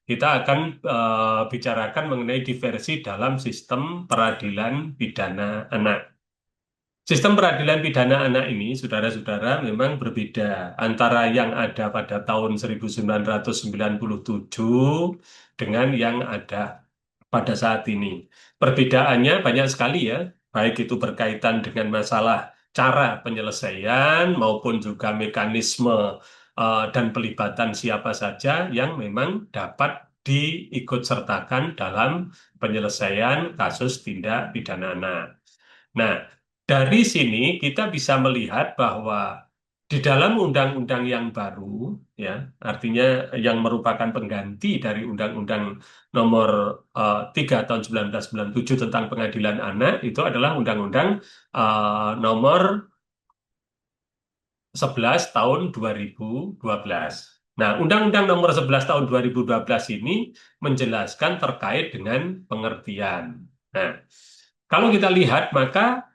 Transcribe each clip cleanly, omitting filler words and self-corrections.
kita akan bicarakan mengenai diversi dalam sistem peradilan pidana anak. Sistem peradilan pidana anak ini, saudara-saudara, memang berbeda antara yang ada pada tahun 1997 dengan yang ada pada saat ini. Perbedaannya banyak sekali ya, baik itu berkaitan dengan masalah cara penyelesaian maupun juga mekanisme dan pelibatan siapa saja yang memang dapat diikut sertakan dalam penyelesaian kasus tindak pidana anak. Nah, dari sini kita bisa melihat bahwa di dalam undang-undang yang baru, ya, artinya yang merupakan pengganti dari Undang-Undang Nomor 3 tahun 1997 tentang Pengadilan Anak, itu adalah Undang-Undang Nomor 11 tahun 2012. Nah, Undang-Undang Nomor 11 tahun 2012 ini menjelaskan terkait dengan pengertian. Nah, kalau kita lihat, maka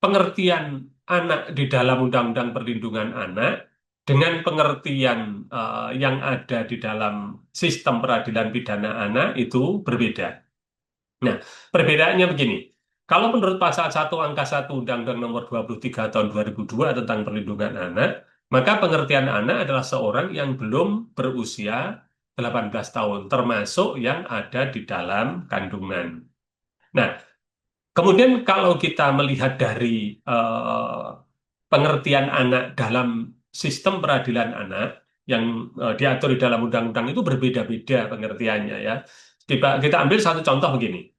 pengertian anak di dalam Undang-Undang Perlindungan Anak dengan pengertian yang ada di dalam sistem peradilan pidana anak itu berbeda. Nah, perbedaannya begini. Kalau menurut pasal 1 angka 1 Undang-Undang Nomor 23 tahun 2002 tentang perlindungan anak, maka pengertian anak adalah seorang yang belum berusia 18 tahun, termasuk yang ada di dalam kandungan. Nah, kemudian kalau kita melihat dari pengertian anak dalam sistem peradilan anak yang diatur di dalam undang-undang itu berbeda-beda pengertiannya ya. Kita ambil satu contoh begini.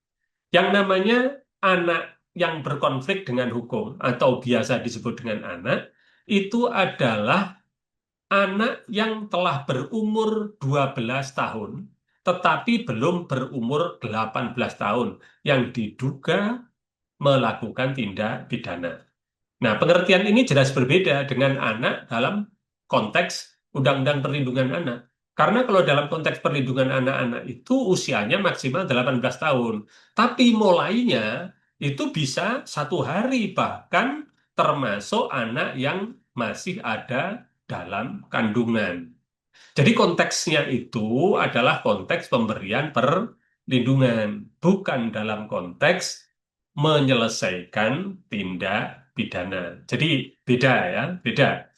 Yang namanya anak yang berkonflik dengan hukum atau biasa disebut dengan anak itu adalah anak yang telah berumur 12 tahun tetapi belum berumur 18 tahun yang diduga melakukan tindak pidana. Nah, pengertian ini jelas berbeda dengan anak dalam konteks Undang-Undang Perlindungan Anak. Karena kalau dalam konteks perlindungan anak-anak itu usianya maksimal 18 tahun. Tapi mulainya itu bisa 1 hari bahkan termasuk anak yang masih ada dalam kandungan. Jadi konteksnya itu adalah konteks pemberian perlindungan, bukan dalam konteks menyelesaikan tindak pidana. Jadi beda ya, beda.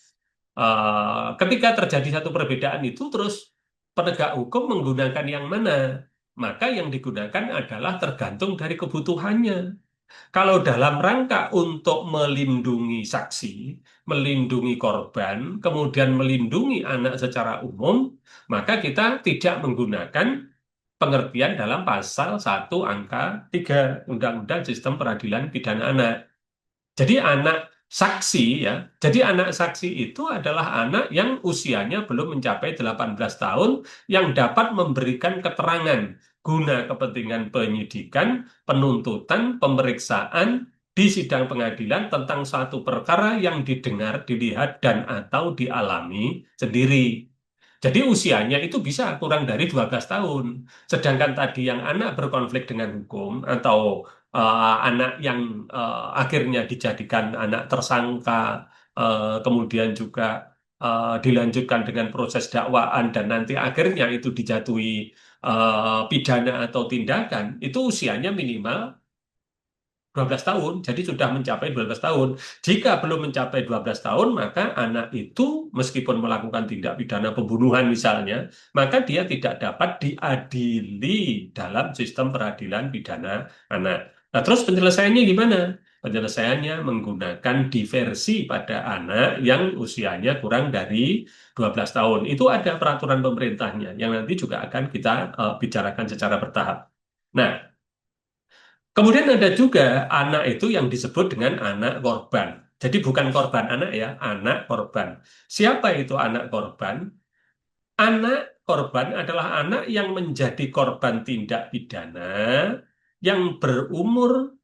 Ketika terjadi satu perbedaan itu, terus penegak hukum menggunakan yang mana? Maka yang digunakan adalah tergantung dari kebutuhannya. Kalau dalam rangka untuk melindungi saksi, melindungi korban, kemudian melindungi anak secara umum, maka kita tidak menggunakan pengertian dalam pasal 1 angka 3 Undang-Undang Sistem Peradilan Pidana Anak. Jadi anak saksi ya, jadi anak saksi itu adalah anak yang usianya belum mencapai 18 tahun yang dapat memberikan keterangan guna kepentingan penyidikan, penuntutan, pemeriksaan di sidang pengadilan tentang suatu perkara yang didengar, dilihat, dan atau dialami sendiri. Jadi usianya itu bisa kurang dari 12 tahun. Sedangkan tadi yang anak berkonflik dengan hukum atau anak yang akhirnya dijadikan anak tersangka, kemudian juga dilanjutkan dengan proses dakwaan dan nanti akhirnya itu dijatuhi pidana atau tindakan, itu usianya minimal 12 tahun, jadi sudah mencapai 12 tahun. Jika belum mencapai 12 tahun, maka anak itu meskipun melakukan tindak pidana pembunuhan misalnya, maka dia tidak dapat diadili dalam sistem peradilan pidana anak. Nah, terus penyelesaiannya gimana? Penyelesaiannya menggunakan diversi pada anak yang usianya kurang dari 12 tahun. Itu ada peraturan pemerintahnya yang nanti juga akan kita bicarakan secara bertahap. Nah, kemudian ada juga anak itu yang disebut dengan anak korban. Jadi bukan korban anak ya, anak korban. Siapa itu anak korban? Anak korban adalah anak yang menjadi korban tindak pidana yang berumur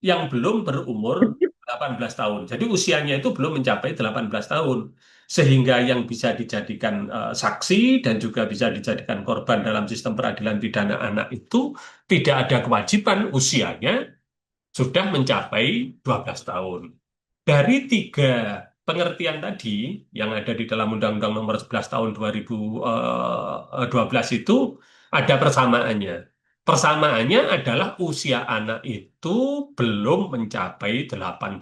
yang belum berumur 18 tahun. Jadi usianya itu belum mencapai 18 tahun. Sehingga yang bisa dijadikan saksi dan juga bisa dijadikan korban dalam sistem peradilan pidana anak itu tidak ada kewajiban usianya sudah mencapai 12 tahun. Dari tiga pengertian tadi yang ada di dalam Undang-Undang Nomor 11 Tahun 2012 itu ada persamaannya. Persamaannya adalah usia anak itu belum mencapai 18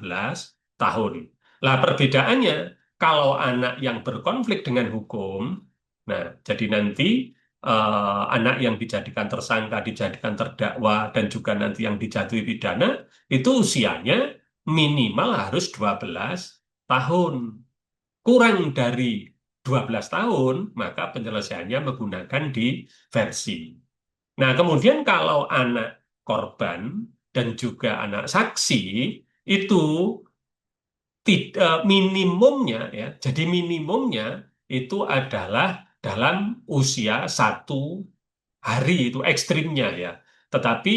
tahun. Lah perbedaannya, kalau anak yang berkonflik dengan hukum, nah jadi nanti anak yang dijadikan tersangka, dijadikan terdakwa, dan juga nanti yang dijatuhi pidana, itu usianya minimal harus 12 tahun. Kurang dari 12 tahun, maka penyelesaiannya menggunakan diversi. Nah, kemudian kalau anak korban dan juga anak saksi itu minimumnya ya, jadi minimumnya itu adalah dalam usia 1 hari itu ekstrimnya ya. Tetapi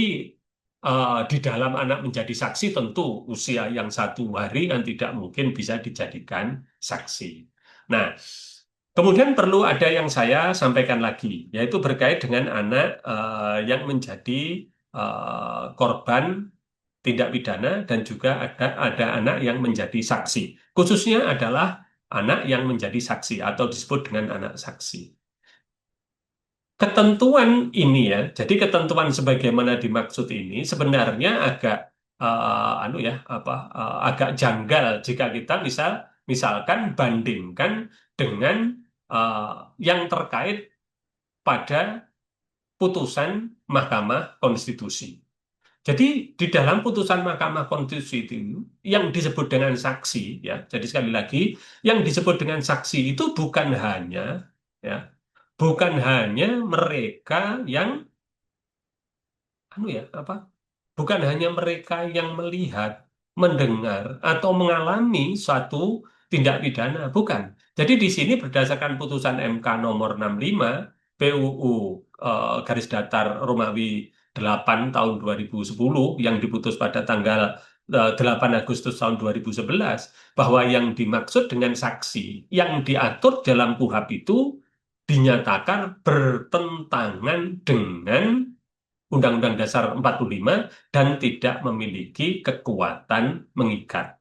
di dalam anak menjadi saksi tentu usia yang 1 hari kan tidak mungkin bisa dijadikan saksi. Nah, kemudian perlu ada yang saya sampaikan lagi, yaitu berkait dengan anak yang menjadi korban tindak pidana dan juga ada anak yang menjadi saksi. Khususnya adalah anak yang menjadi saksi atau disebut dengan anak saksi. Ketentuan ini ya, jadi ketentuan sebagaimana dimaksud ini sebenarnya agak anu ya apa agak janggal jika kita misalkan bandingkan dengan eh, yang terkait pada putusan Mahkamah Konstitusi. Jadi di dalam putusan Mahkamah Konstitusi itu yang disebut dengan saksi ya, jadi sekali lagi yang disebut dengan saksi itu ya, bukan hanya mereka yang anu ya apa bukan hanya mereka yang melihat, mendengar, atau mengalami suatu tindak pidana, bukan. Jadi di sini berdasarkan putusan MK nomor 65 PUU garis datar Romawi 8 tahun 2010 yang diputus pada tanggal 8 Agustus tahun 2011 bahwa yang dimaksud dengan saksi yang diatur dalam KUHP itu dinyatakan bertentangan dengan Undang-Undang Dasar 45 dan tidak memiliki kekuatan mengikat.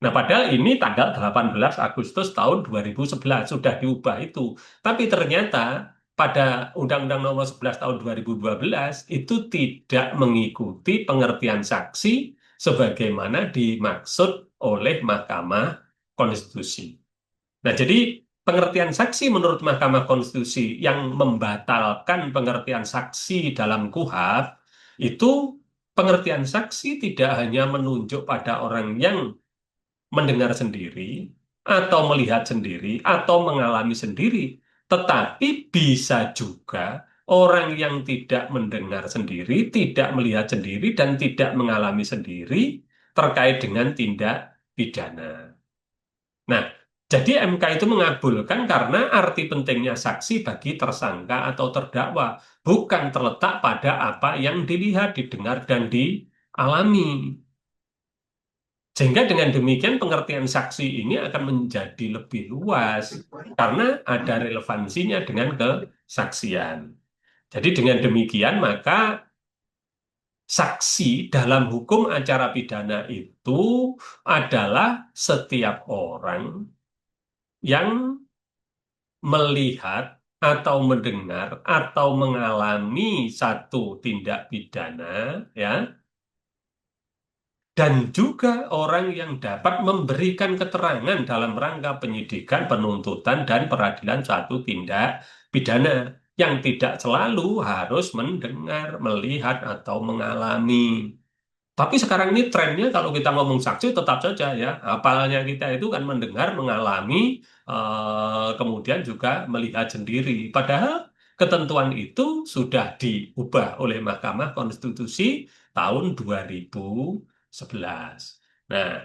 Nah, padahal ini tanggal 18 Agustus tahun 2011 sudah diubah itu. Tapi ternyata pada Undang-Undang Nomor 11 tahun 2012 itu tidak mengikuti pengertian saksi sebagaimana dimaksud oleh Mahkamah Konstitusi. Nah, jadi pengertian saksi menurut Mahkamah Konstitusi yang membatalkan pengertian saksi dalam KUHP itu pengertian saksi tidak hanya menunjuk pada orang yang mendengar sendiri atau melihat sendiri atau mengalami sendiri, tetapi bisa juga orang yang tidak mendengar sendiri, tidak melihat sendiri dan tidak mengalami sendiri terkait dengan tindak pidana. Nah, jadi MK itu mengabulkan karena arti pentingnya saksi bagi tersangka atau terdakwa bukan terletak pada apa yang dilihat, didengar, dan dialami. Sehingga dengan demikian pengertian saksi ini akan menjadi lebih luas karena ada relevansinya dengan kesaksian. Jadi dengan demikian maka saksi dalam hukum acara pidana itu adalah setiap orang yang melihat atau mendengar atau mengalami satu tindak pidana ya dan juga orang yang dapat memberikan keterangan dalam rangka penyidikan, penuntutan dan peradilan suatu tindak pidana yang tidak selalu harus mendengar, melihat atau mengalami. Tapi sekarang ini trennya kalau kita ngomong saksi tetap saja ya, apalnya kita itu kan mendengar, mengalami, kemudian juga melihat sendiri. Padahal ketentuan itu sudah diubah oleh Mahkamah Konstitusi tahun 2011. Nah,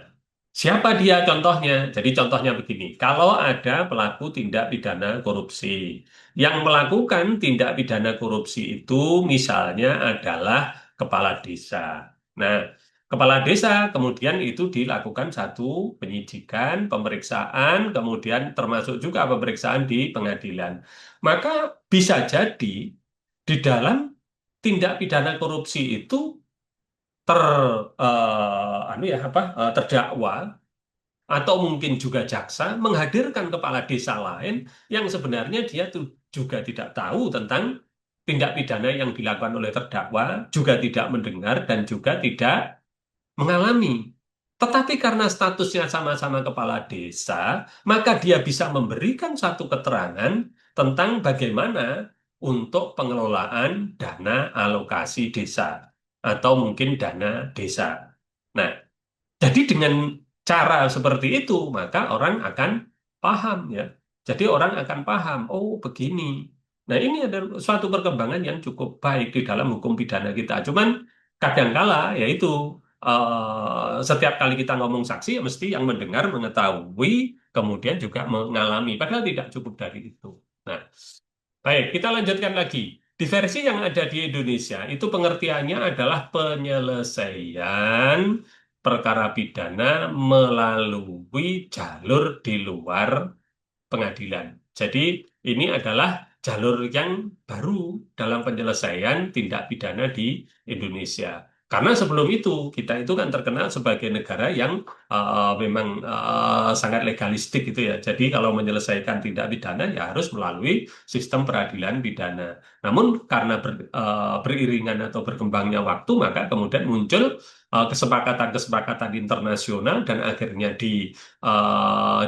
siapa dia contohnya? Jadi contohnya begini, kalau ada pelaku tindak pidana korupsi, yang melakukan tindak pidana korupsi itu misalnya adalah kepala desa. Nah, kepala desa kemudian itu dilakukan satu penyidikan, pemeriksaan, kemudian termasuk juga pemeriksaan di pengadilan. Maka bisa jadi di dalam tindak pidana korupsi itu ter anu ya apa terdakwa atau mungkin juga jaksa menghadirkan kepala desa lain yang sebenarnya dia tuh juga tidak tahu tentang tindak pidana yang dilakukan oleh terdakwa, juga tidak mendengar dan juga tidak mengalami. Tetapi karena statusnya sama-sama kepala desa, maka dia bisa memberikan satu keterangan tentang bagaimana untuk pengelolaan dana alokasi desa atau mungkin dana desa. Nah, jadi dengan cara seperti itu, maka orang akan paham ya. Jadi orang akan paham, oh begini. Nah, ini adalah suatu perkembangan yang cukup baik di dalam hukum pidana kita. Cuman kadangkala yaitu setiap kali kita ngomong saksi, ya mesti yang mendengar mengetahui, kemudian juga mengalami. Padahal tidak cukup dari itu. Nah, baik, kita lanjutkan lagi. Di versi yang ada di Indonesia, itu pengertiannya adalah penyelesaian perkara pidana melalui jalur di luar pengadilan. Jadi ini adalah jalur yang baru dalam penyelesaian tindak pidana di Indonesia. Karena sebelum itu kita itu kan terkenal sebagai negara yang memang sangat legalistik gitu ya. Jadi kalau menyelesaikan tindak pidana ya harus melalui sistem peradilan pidana. Namun karena beriringan atau berkembangnya waktu maka kemudian muncul kesepakatan-kesepakatan internasional dan akhirnya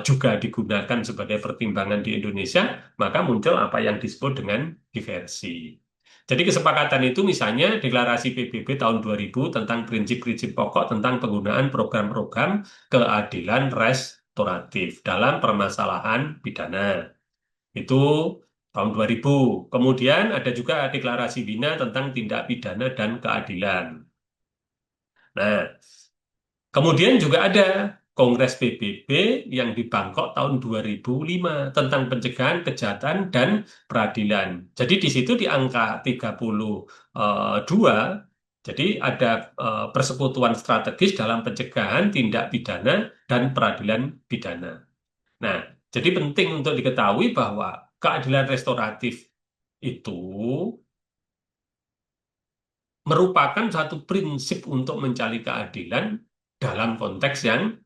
juga digunakan sebagai pertimbangan di Indonesia, maka muncul apa yang disebut dengan diversi. Jadi kesepakatan itu misalnya deklarasi PBB tahun 2000 tentang prinsip-prinsip pokok tentang penggunaan program-program keadilan restoratif dalam permasalahan pidana. Itu tahun 2000. Kemudian ada juga deklarasi Wina tentang tindak pidana dan keadilan. Nah, kemudian juga ada Kongres PBB yang di Bangkok tahun 2005 tentang pencegahan kejahatan dan peradilan. Jadi di situ di angka 32, jadi ada persekutuan strategis dalam pencegahan tindak pidana dan peradilan pidana. Nah, jadi penting untuk diketahui bahwa keadilan restoratif itu merupakan satu prinsip untuk mencari keadilan dalam konteks yang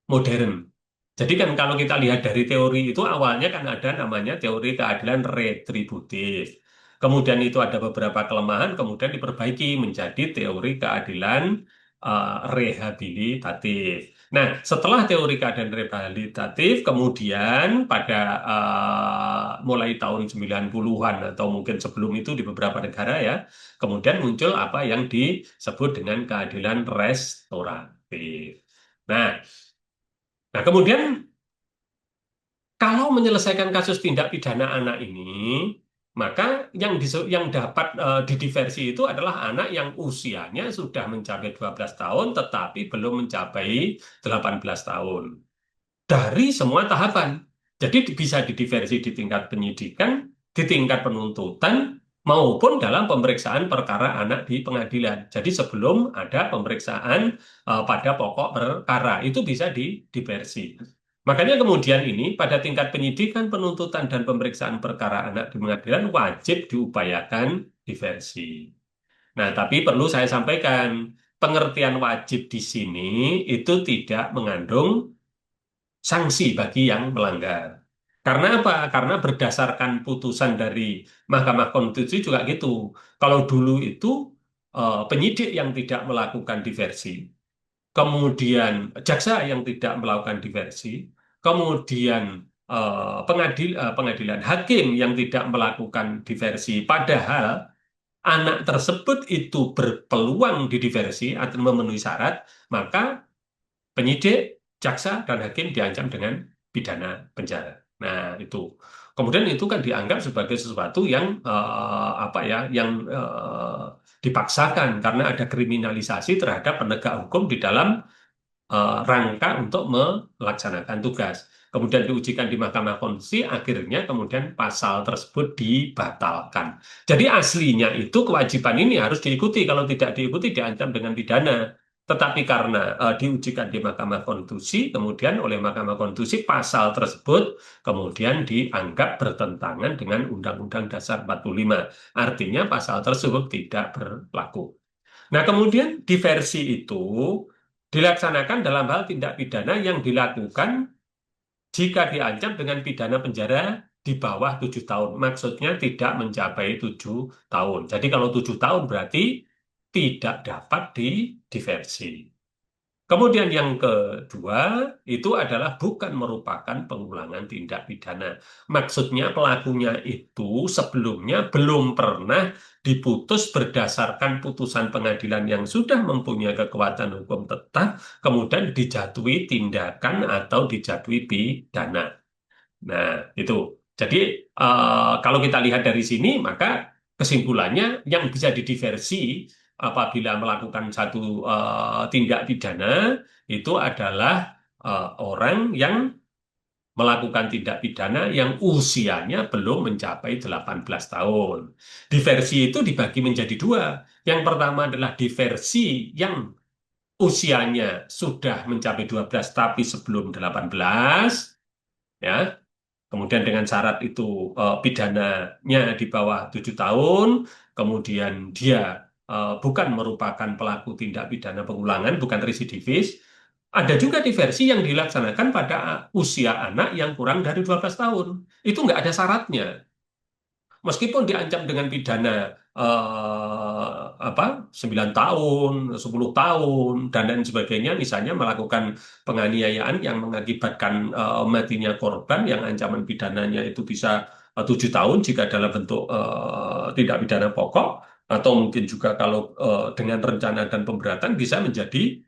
modern. Jadi kan kalau kita lihat dari teori itu awalnya kan ada namanya teori keadilan retributif. Kemudian itu ada beberapa kelemahan, kemudian diperbaiki menjadi teori keadilan rehabilitatif. Nah, setelah teori keadilan rehabilitatif, kemudian pada mulai tahun 90-an atau mungkin sebelum itu di beberapa negara ya, kemudian muncul apa yang disebut dengan keadilan restoratif. Nah, kemudian kalau menyelesaikan kasus tindak pidana anak ini, maka yang dapat didiversi itu adalah anak yang usianya sudah mencapai 12 tahun tetapi belum mencapai 18 tahun. Dari semua tahapan. Jadi bisa didiversi di tingkat penyidikan, di tingkat penuntutan, maupun dalam pemeriksaan perkara anak di pengadilan. Jadi sebelum ada pemeriksaan pada pokok perkara, itu bisa didiversi. Makanya kemudian ini pada tingkat penyidikan, penuntutan, dan pemeriksaan perkara anak di pengadilan wajib diupayakan diversi. Nah, tapi perlu saya sampaikan, pengertian wajib di sini itu tidak mengandung sanksi bagi yang melanggar. Karena apa? Karena berdasarkan putusan dari Mahkamah Konstitusi juga gitu. Kalau dulu itu penyidik yang tidak melakukan diversi, kemudian jaksa yang tidak melakukan diversi, kemudian pengadilan hakim yang tidak melakukan diversi, padahal anak tersebut itu berpeluang didiversi atau memenuhi syarat, maka penyidik, jaksa, dan hakim diancam dengan pidana penjara. Nah, itu. Kemudian itu kan dianggap sebagai sesuatu yang apa ya, yang dipaksakan karena ada kriminalisasi terhadap penegak hukum di dalam rangka untuk melaksanakan tugas. Kemudian diujikan di Mahkamah Konstitusi, akhirnya kemudian pasal tersebut dibatalkan. Jadi aslinya itu kewajiban ini harus diikuti. Kalau tidak diikuti diancam dengan pidana. Tetapi karena diujikan di Mahkamah Konstitusi, kemudian oleh Mahkamah Konstitusi pasal tersebut kemudian dianggap bertentangan dengan Undang-Undang Dasar 45. Artinya pasal tersebut tidak berlaku. Nah, kemudian di versi itu dilaksanakan dalam hal tindak pidana yang dilakukan jika diancam dengan pidana penjara di bawah 7 tahun. Maksudnya tidak mencapai 7 tahun. Jadi kalau 7 tahun berarti tidak dapat diversi. Kemudian yang kedua itu adalah bukan merupakan pengulangan tindak pidana. Maksudnya pelakunya itu sebelumnya belum pernah diputus berdasarkan putusan pengadilan yang sudah mempunyai kekuatan hukum tetap, kemudian dijatuhi tindakan atau dijatuhi pidana. Nah, itu. Jadi, kalau kita lihat dari sini, maka kesimpulannya yang bisa didiversi apabila melakukan satu tindak pidana itu adalah orang yang melakukan tindak pidana yang usianya belum mencapai 18 tahun. Diversi itu dibagi menjadi dua. Yang pertama adalah diversi yang usianya sudah mencapai 12 tapi sebelum 18, ya. Kemudian dengan syarat itu pidananya di bawah 7 tahun, kemudian dia bukan merupakan pelaku tindak pidana pengulangan, bukan residivis. Ada juga diversi yang dilaksanakan pada usia anak yang kurang dari 12 tahun. Itu nggak ada syaratnya. Meskipun diancam dengan pidana apa 9 tahun, 10 tahun, dan lain sebagainya, misalnya melakukan penganiayaan yang mengakibatkan matinya korban, yang ancaman pidananya itu bisa 7 tahun jika dalam bentuk tindak pidana pokok, atau mungkin juga kalau dengan rencana dan pemberatan bisa menjadi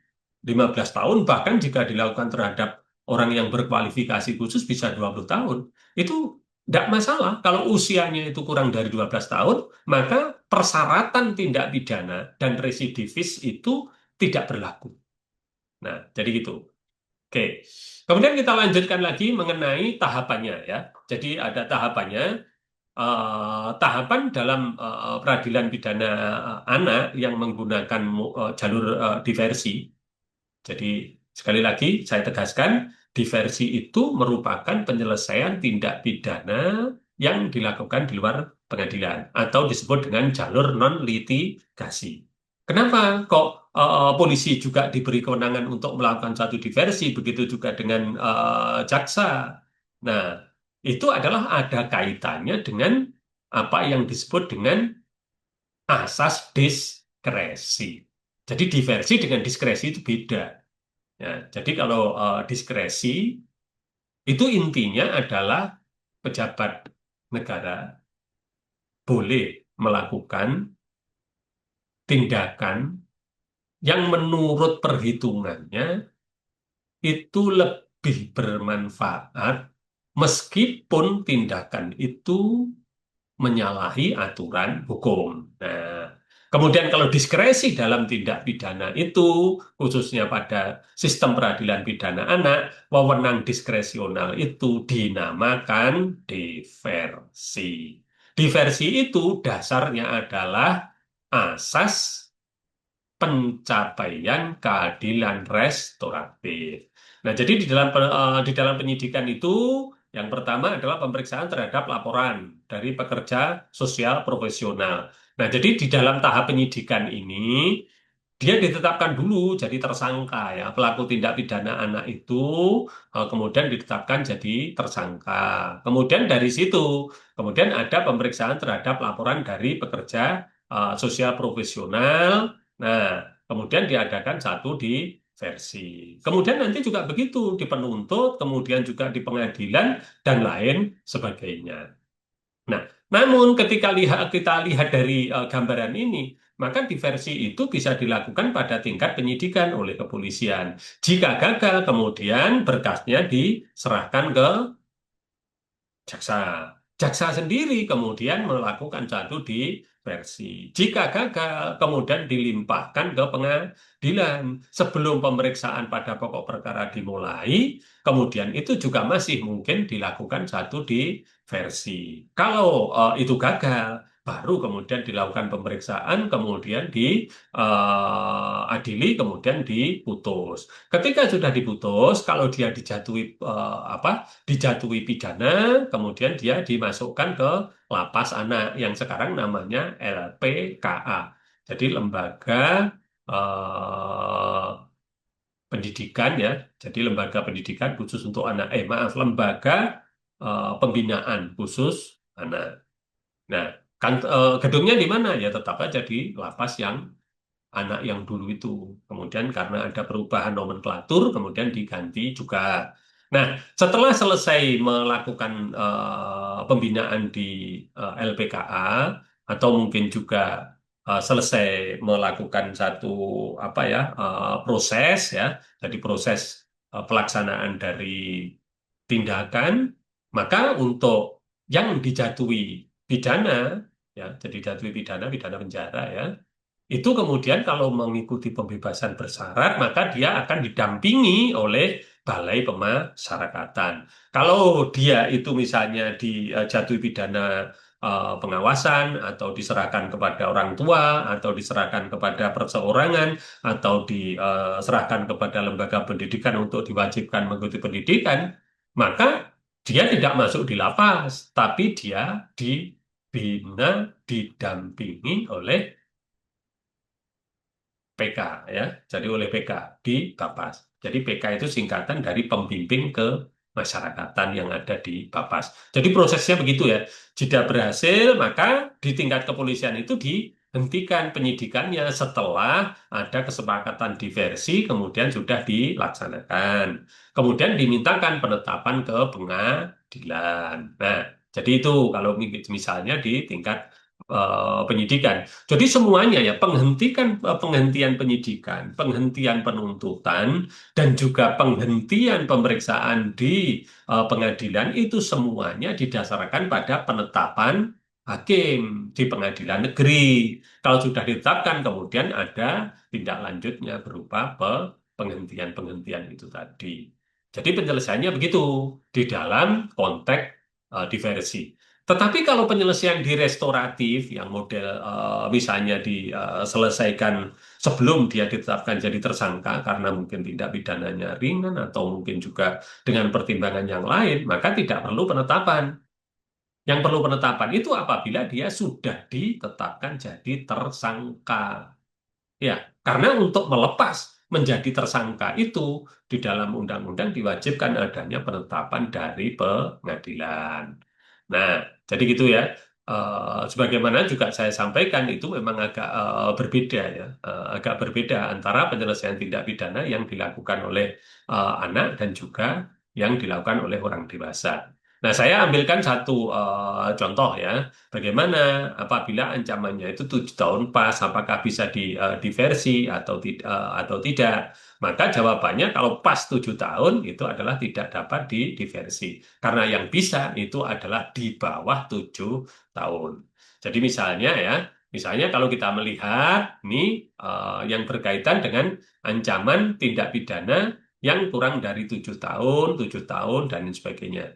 15 tahun, bahkan jika dilakukan terhadap orang yang berkualifikasi khusus bisa 20 tahun. Itu tidak masalah. Kalau usianya itu kurang dari 12 tahun, maka persyaratan tindak pidana dan residivis itu tidak berlaku. Nah, jadi gitu. Oke. Kemudian kita lanjutkan lagi mengenai tahapannya ya. Jadi ada tahapannya. Tahapan dalam peradilan pidana anak yang menggunakan jalur diversi. Jadi sekali lagi saya tegaskan, diversi itu merupakan penyelesaian tindak pidana yang dilakukan di luar pengadilan atau disebut dengan jalur non litigasi. Kenapa kok polisi juga diberi kewenangan untuk melakukan satu diversi, begitu juga dengan jaksa. Nah, itu adalah ada kaitannya dengan apa yang disebut dengan asas diskresi. Jadi diversi dengan diskresi itu beda. Ya, jadi kalau diskresi itu intinya adalah pejabat negara boleh melakukan tindakan yang menurut perhitungannya itu lebih bermanfaat meskipun tindakan itu menyalahi aturan hukum. Nah, kemudian kalau diskresi dalam tindak pidana itu, khususnya pada sistem peradilan pidana anak, wewenang diskresional itu dinamakan diversi. Diversi itu dasarnya adalah asas pencapaian keadilan restoratif. Nah, jadi di dalam penyidikan itu yang pertama adalah pemeriksaan terhadap laporan dari pekerja sosial profesional. Nah, jadi di dalam tahap penyidikan ini dia ditetapkan dulu jadi tersangka ya, pelaku tindak pidana anak itu kemudian ditetapkan jadi tersangka. Kemudian dari situ kemudian ada pemeriksaan terhadap laporan dari pekerja sosial profesional. Nah, kemudian diadakan satu di versi. Kemudian nanti juga begitu di penuntut, kemudian juga di pengadilan dan lain sebagainya. Nah, namun ketika kita lihat dari gambaran ini, maka diversi itu bisa dilakukan pada tingkat penyidikan oleh kepolisian. Jika gagal, kemudian berkasnya diserahkan ke jaksa. Jaksa sendiri kemudian melakukan satu diversi. Jika gagal, kemudian dilimpahkan ke pengadilan. Sebelum pemeriksaan pada pokok perkara dimulai, kemudian itu juga masih mungkin dilakukan satu diversi. Kalau itu gagal, baru kemudian dilakukan pemeriksaan, kemudian diadili, kemudian diputus. Ketika sudah diputus, kalau dia dijatuhi pidana, kemudian dia dimasukkan ke lapas anak yang sekarang namanya LPKA. Jadi lembaga eh, pendidikan ya. Jadi lembaga pendidikan khusus untuk anak. Maaf, lembaga pembinaan khusus anak. Nah, kan gedungnya di mana ya? Tetap aja di lapas yang anak yang dulu itu. Kemudian karena ada perubahan nomenklatur, kemudian diganti juga. Nah, setelah selesai melakukan pembinaan di LPKA atau mungkin juga selesai melakukan satu apa ya proses ya, jadi proses pelaksanaan dari tindakan, maka untuk yang dijatuhi pidana ya, jadi dijatuhi pidana, pidana penjara ya itu kemudian kalau mengikuti pembebasan bersyarat, maka dia akan didampingi oleh Balai Pemasyarakatan. Kalau dia itu misalnya dijatuhi pidana pengawasan, atau diserahkan kepada orang tua, atau diserahkan kepada perseorangan, atau diserahkan kepada lembaga pendidikan untuk diwajibkan mengikuti pendidikan, maka dia tidak masuk di lapas, tapi dia dibina, didampingi oleh PK ya, jadi oleh PK di Bapas. Jadi PK itu singkatan dari pembimbing ke masyarakatan yang ada di Bapas. Jadi prosesnya begitu ya. Jika berhasil, maka di tingkat kepolisian itu dihentikan penyidikannya setelah ada kesepakatan diversi, kemudian sudah dilaksanakan. Kemudian dimintakan penetapan ke pengadilan. Nah, jadi itu kalau misalnya di tingkat penyidikan. Jadi semuanya ya penghentian penyidikan, penghentian penuntutan, dan juga penghentian pemeriksaan di pengadilan itu semuanya didasarkan pada penetapan hakim di pengadilan negeri. Kalau sudah ditetapkan, kemudian ada tindak lanjutnya berupa penghentian-penghentian itu tadi. Jadi penyelesaiannya begitu di dalam konteks diversi. Tetapi kalau penyelesaian di restoratif yang model misalnya diselesaikan sebelum dia ditetapkan jadi tersangka karena mungkin tindak pidananya ringan atau mungkin juga dengan pertimbangan yang lain, maka tidak perlu penetapan. Yang perlu penetapan itu apabila dia sudah ditetapkan jadi tersangka. Ya, karena untuk melepas menjadi tersangka itu di dalam undang-undang diwajibkan adanya penetapan dari pengadilan. Nah, jadi gitu ya. Sebagaimana juga saya sampaikan itu memang agak berbeda ya, agak berbeda antara penyelesaian tindak pidana yang dilakukan oleh anak dan juga yang dilakukan oleh orang dewasa. Nah, saya ambilkan satu contoh ya. Bagaimana apabila ancamannya itu 7 tahun pas, apakah bisa diversi atau tidak? Maka jawabannya kalau pas 7 tahun itu adalah tidak dapat diversi. Karena yang bisa itu adalah di bawah 7 tahun. Jadi misalnya ya, misalnya kalau kita melihat nih yang berkaitan dengan ancaman tindak pidana yang kurang dari 7 tahun, 7 tahun dan sebagainya.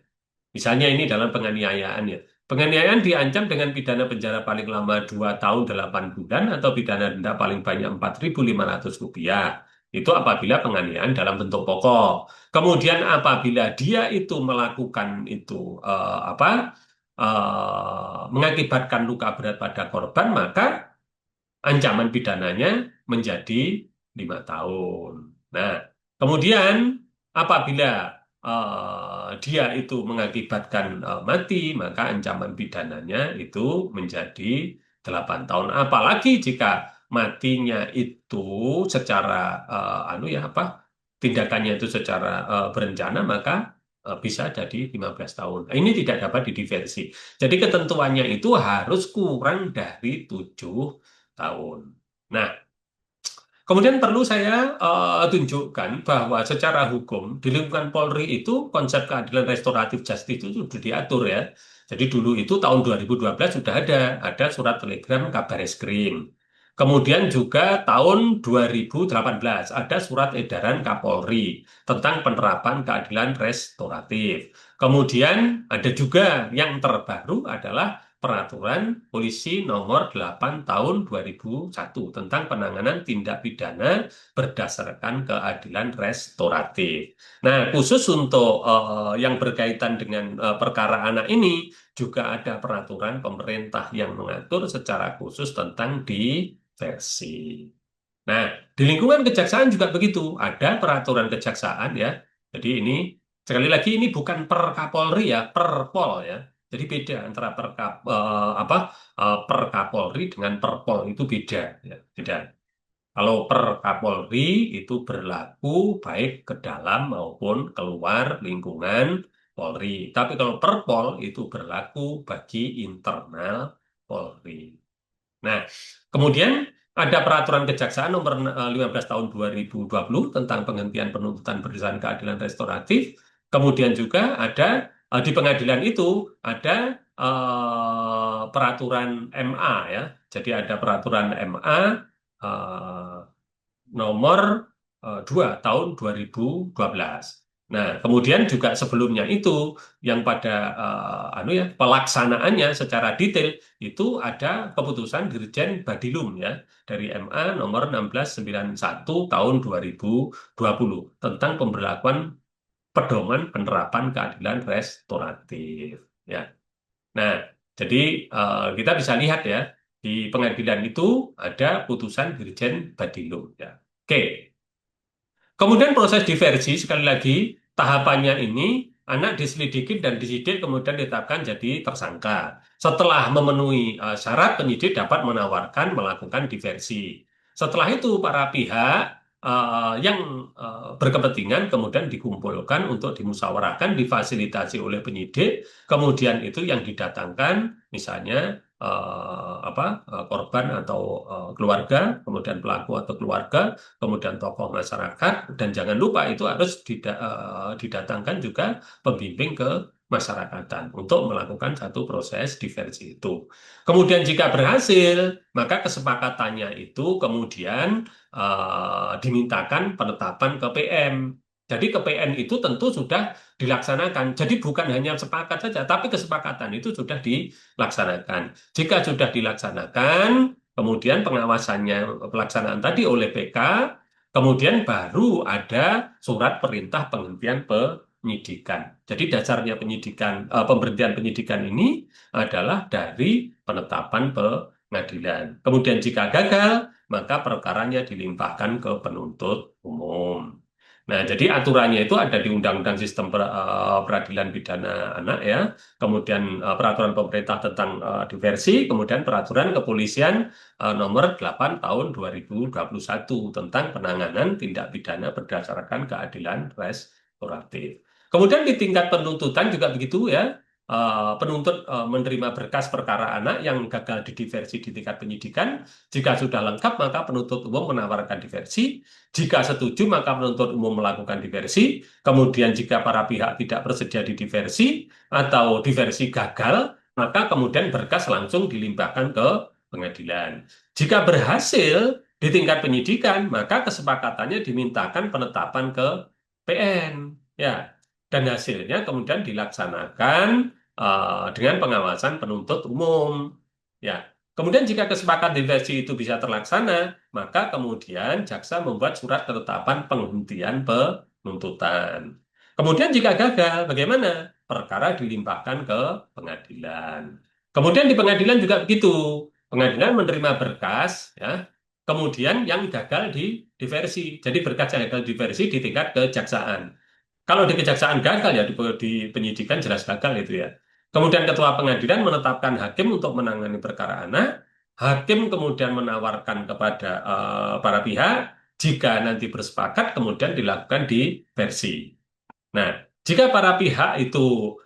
Misalnya ini dalam penganiayaan ya. Penganiayaan diancam dengan pidana penjara paling lama 2 tahun 8 bulan atau pidana denda paling banyak 4.500 rupiah. Itu apabila penganiayaan dalam bentuk pokok. Kemudian apabila dia itu melakukan itu mengakibatkan luka berat pada korban, maka ancaman pidananya menjadi 5 tahun. Nah, kemudian apabila dia itu mengakibatkan mati, maka ancaman pidananya itu menjadi 8 tahun. Apalagi jika matinya itu secara anu ya apa tindakannya itu secara berencana, maka bisa jadi 15 tahun. Nah, ini tidak dapat didiversi. Jadi ketentuannya itu harus kurang dari 7 tahun. Nah, kemudian perlu saya tunjukkan bahwa secara hukum di lingkungan Polri itu konsep keadilan restoratif justice itu sudah diatur ya. Jadi dulu itu tahun 2012 sudah ada surat telegram Kabar Eskrim. Kemudian juga tahun 2018 ada surat edaran Kapolri tentang penerapan keadilan restoratif. Kemudian ada juga yang terbaru adalah Peraturan Polisi Nomor 8 Tahun 2001 tentang penanganan tindak pidana berdasarkan keadilan restoratif. Nah, khusus untuk yang berkaitan dengan perkara anak ini juga ada peraturan pemerintah yang mengatur secara khusus tentang diversi. Nah, di lingkungan kejaksaan juga begitu. Ada peraturan kejaksaan ya. Jadi ini sekali lagi ini bukan per Kapolri ya, Perpol ya. Jadi beda antara per Kapolri dengan Perpol itu beda ya, beda. Kalau per Kapolri itu berlaku baik ke dalam maupun keluar lingkungan Polri. Tapi kalau Perpol itu berlaku bagi internal Polri. Nah, kemudian ada peraturan kejaksaan nomor 15 tahun 2020 tentang penghentian penuntutan berdasarkan keadilan restoratif. Kemudian juga ada di pengadilan itu ada peraturan MA ya. Jadi ada peraturan MA nomor 2 tahun 2012. Nah, kemudian juga sebelumnya itu yang pada pelaksanaannya secara detail itu ada keputusan Dirjen Badilum ya dari MA nomor 1691 tahun 2020 tentang pemberlakuan pedoman penerapan keadilan restoratif ya. Nah, jadi kita bisa lihat ya di pengadilan itu ada putusan Dirjen Badilum ya. Oke. Kemudian proses diversi, sekali lagi, tahapannya ini, anak diselidiki dan disidik kemudian ditetapkan jadi tersangka. Setelah memenuhi syarat, penyidik dapat menawarkan melakukan diversi. Setelah itu, para pihak yang berkepentingan kemudian dikumpulkan untuk dimusyawarahkan, difasilitasi oleh penyidik, kemudian itu yang didatangkan, misalnya korban atau keluarga, kemudian pelaku atau keluarga, kemudian tokoh masyarakat, dan jangan lupa itu harus didatangkan juga pembimbing ke masyarakatan untuk melakukan satu proses diversi itu. Kemudian jika berhasil, maka kesepakatannya itu kemudian dimintakan penetapan ke PM. Jadi ke PN itu tentu sudah dilaksanakan. Jadi bukan hanya sepakat saja, tapi kesepakatan itu sudah dilaksanakan. Jika sudah dilaksanakan, kemudian pengawasannya pelaksanaan tadi oleh PK, kemudian baru ada surat perintah penghentian penyidikan. Jadi dasarnya pemberhentian penyidikan ini adalah dari penetapan pengadilan. Kemudian jika gagal, maka perkaranya dilimpahkan ke penuntut umum. Nah, jadi aturannya itu ada di Undang-Undang Sistem Peradilan Pidana Anak ya, kemudian peraturan pemerintah tentang diversi, kemudian peraturan kepolisian nomor 8 tahun 2021 tentang penanganan tindak pidana berdasarkan keadilan restoratif. Kemudian di tingkat penuntutan juga begitu ya. Penuntut menerima berkas perkara anak yang gagal didiversi di tingkat penyidikan. Jika sudah lengkap, maka penuntut umum menawarkan diversi. Jika setuju, maka penuntut umum melakukan diversi. Kemudian jika para pihak tidak bersedia didiversi atau diversi gagal, maka kemudian berkas langsung dilimpahkan ke pengadilan. Jika berhasil di tingkat penyidikan, maka kesepakatannya dimintakan penetapan ke PN. Ya, dan hasilnya kemudian dilaksanakan dengan pengawasan penuntut umum. Ya, kemudian jika kesepakatan diversi itu bisa terlaksana, maka kemudian jaksa membuat surat ketetapan penghentian penuntutan. Kemudian jika gagal, bagaimana? Perkara dilimpahkan ke pengadilan. Kemudian di pengadilan juga begitu. Pengadilan menerima berkas, ya. Kemudian yang gagal di diversi. Jadi berkas yang gagal diversi di tingkat kejaksaan. Kalau di kejaksaan gagal ya di penyidikan jelas gagal itu ya. Kemudian ketua pengadilan menetapkan hakim untuk menangani perkara anak. Hakim kemudian menawarkan kepada para pihak jika nanti bersepakat kemudian dilakukan diversi. Nah, jika para pihak itu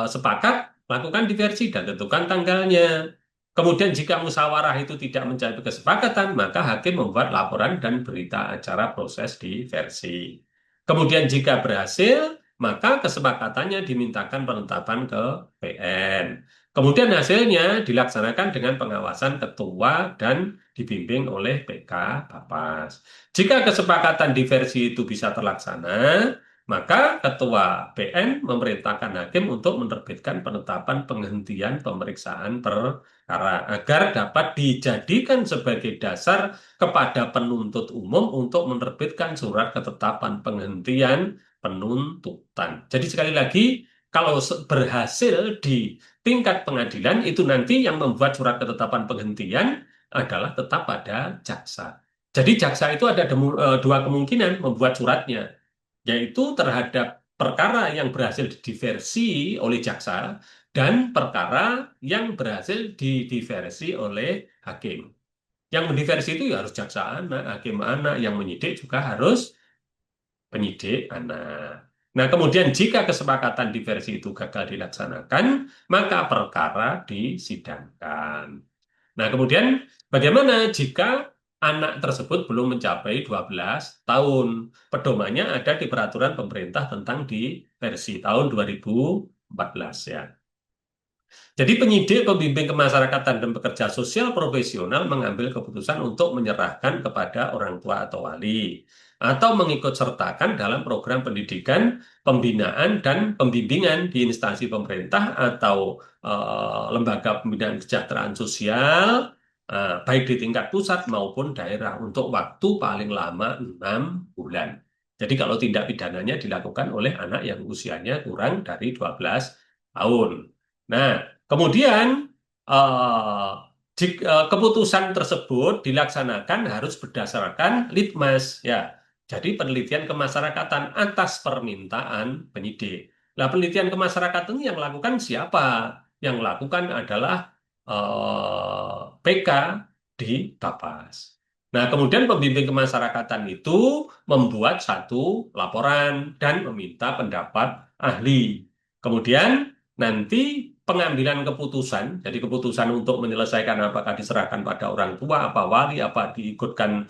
sepakat lakukan diversi dan tentukan tanggalnya. Kemudian jika musyawarah itu tidak mencapai kesepakatan, maka hakim membuat laporan dan berita acara proses diversi. Kemudian jika berhasil, maka kesepakatannya dimintakan penetapan ke PN. Kemudian hasilnya dilaksanakan dengan pengawasan ketua dan dibimbing oleh PK Bapas. Jika kesepakatan diversi itu bisa terlaksana, maka ketua PN memerintahkan hakim untuk menerbitkan penetapan penghentian pemeriksaan perkara agar dapat dijadikan sebagai dasar kepada penuntut umum untuk menerbitkan surat ketetapan penghentian penuntutan. Jadi sekali lagi, kalau berhasil di tingkat pengadilan itu nanti yang membuat surat ketetapan penghentian adalah tetap pada jaksa. Jadi jaksa itu ada dua kemungkinan membuat suratnya, yaitu terhadap perkara yang berhasil diversi oleh jaksa dan perkara yang berhasil didiversi oleh hakim. Yang mendiversi itu ya harus jaksa anak, hakim anak, yang menyidik juga harus penyidik anak. Nah, kemudian jika kesepakatan diversi itu gagal dilaksanakan, maka perkara disidangkan. Nah, kemudian bagaimana jika anak tersebut belum mencapai 12 tahun? Pedomannya ada di peraturan pemerintah tentang diversi tahun 2014 ya. Jadi penyidik, pembimbing kemasyarakatan, dan pekerja sosial profesional mengambil keputusan untuk menyerahkan kepada orang tua atau wali, atau mengikut sertakan dalam program pendidikan, pembinaan, dan pembimbingan di instansi pemerintah atau lembaga pembinaan kesejahteraan sosial, baik di tingkat pusat maupun daerah, untuk waktu paling lama 6 bulan. Jadi kalau tindak pidananya dilakukan oleh anak yang usianya kurang dari 12 tahun. Nah, kemudian keputusan tersebut dilaksanakan harus berdasarkan litmas ya. Jadi penelitian kemasyarakatan atas permintaan penyidik. Nah, penelitian kemasyarakatan ini yang lakukan siapa? Yang lakukan adalah PK di Bapas. Nah, kemudian pembimbing kemasyarakatan itu membuat satu laporan dan meminta pendapat ahli. Kemudian nanti pengambilan keputusan, jadi keputusan untuk menyelesaikan apakah diserahkan pada orang tua, apa wali, apa diikutkan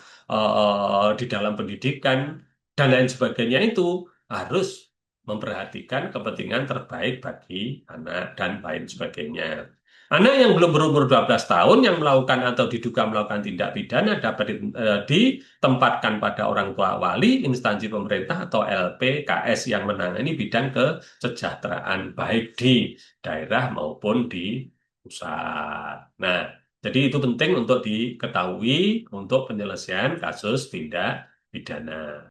di dalam pendidikan, dan lain sebagainya itu harus memperhatikan kepentingan terbaik bagi anak dan lain sebagainya. Anak yang belum berumur 12 tahun yang melakukan atau diduga melakukan tindak pidana dapat ditempatkan pada orang tua wali, instansi pemerintah atau LPKS yang menangani bidang kesejahteraan baik di daerah maupun di pusat. Nah, jadi itu penting untuk diketahui untuk penyelesaian kasus tindak pidana.